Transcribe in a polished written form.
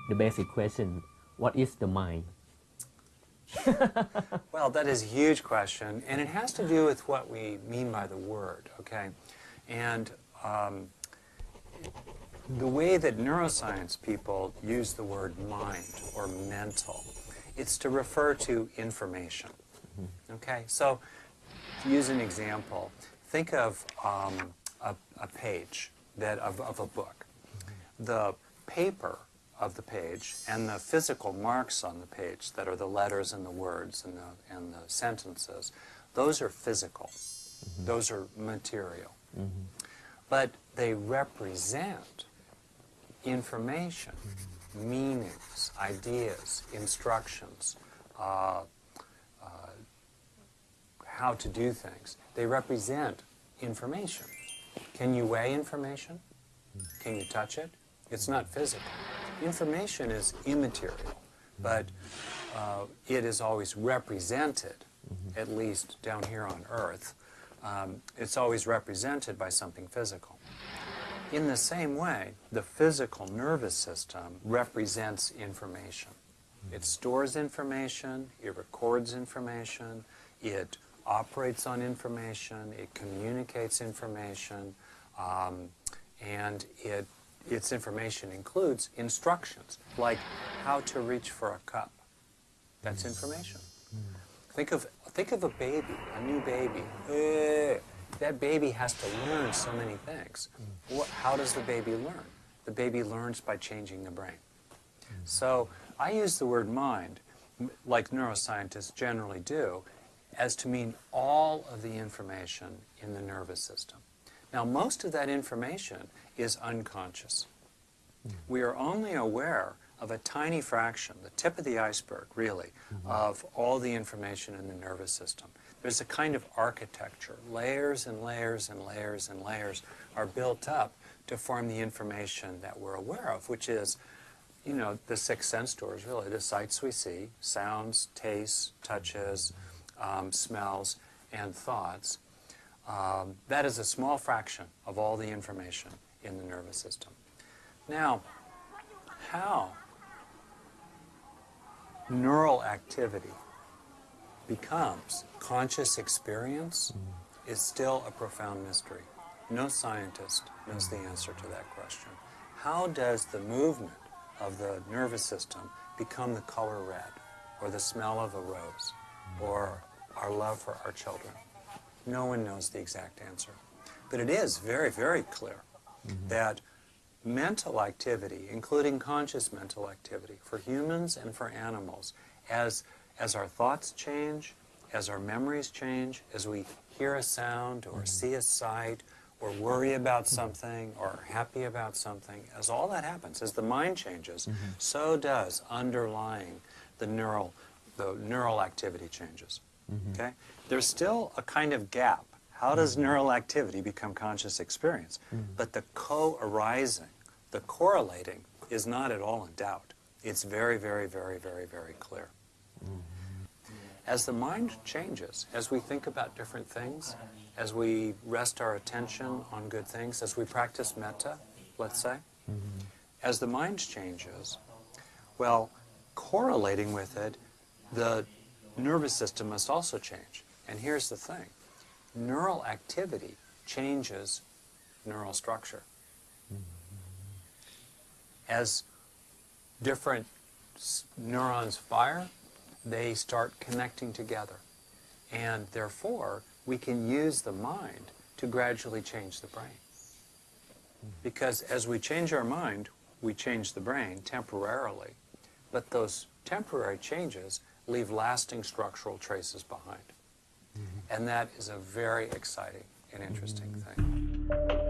the basic question, what is the mind? Well, that is a huge question, and it has to do with what we mean by the word, okay? And the way that neuroscience people use the word mind or mental, it's to refer to information, okay? So, to use an example, think of a page of a book. The paper of the page and the physical marks on the page that are the letters and the words and the sentences, those are physical. Those are material. But they represent information, meanings, ideas, instructions, how to do things. They represent information. Can you weigh information? Can you touch it? It's not physical. Information is immaterial, but it is always represented, at least down here on Earth. It's always represented by something physical. In the same way, the physical nervous system represents information. It stores information, it records information, it operates on information, it communicates information, and its information includes instructions, like how to reach for a cup. That's information. Think of a baby, a new baby. That baby has to learn so many things. How does the baby learn? The baby learns by changing the brain. So I use the word mind, like neuroscientists generally do, as to mean all of the information in the nervous system. Now, most of that information is unconscious. We are only aware of a tiny fraction, the tip of the iceberg, really, of all the information in the nervous system. There's a kind of architecture. Layers and layers and layers and layers are built up to form the information that we're aware of, which is, you know, the six sense doors, really, the sights we see, sounds, tastes, touches, smells, and thoughts. That is a small fraction of all the information in the nervous system. Now, how neural activity becomes conscious experience is still a profound mystery. No scientist knows the answer to that question. How does the movement of the nervous system become the color red, or the smell of a rose, or our love for our children? No one knows the exact answer. But it is very, very clear that mental activity, including conscious mental activity, for humans and for animals, as our thoughts change, as our memories change, as we hear a sound or see a sight or worry about something or are happy about something, as all that happens, as the mind changes, so does underlying the neural activity changes. Okay? There's still a kind of gap. How does neural activity become conscious experience? But the co-arising, the correlating, is not at all in doubt. It's very, very, very, very, very clear. As the mind changes, as we think about different things, as we rest our attention on good things, as we practice metta, let's say, as the mind changes, well, correlating with it, the nervous system must also change. And here's the thing. Neural activity changes neural structure. As different neurons fire, they start connecting together. And therefore, we can use the mind to gradually change the brain. Because as we change our mind, we change the brain temporarily. But those temporary changes leave lasting structural traces behind. And that is a very exciting and interesting thing.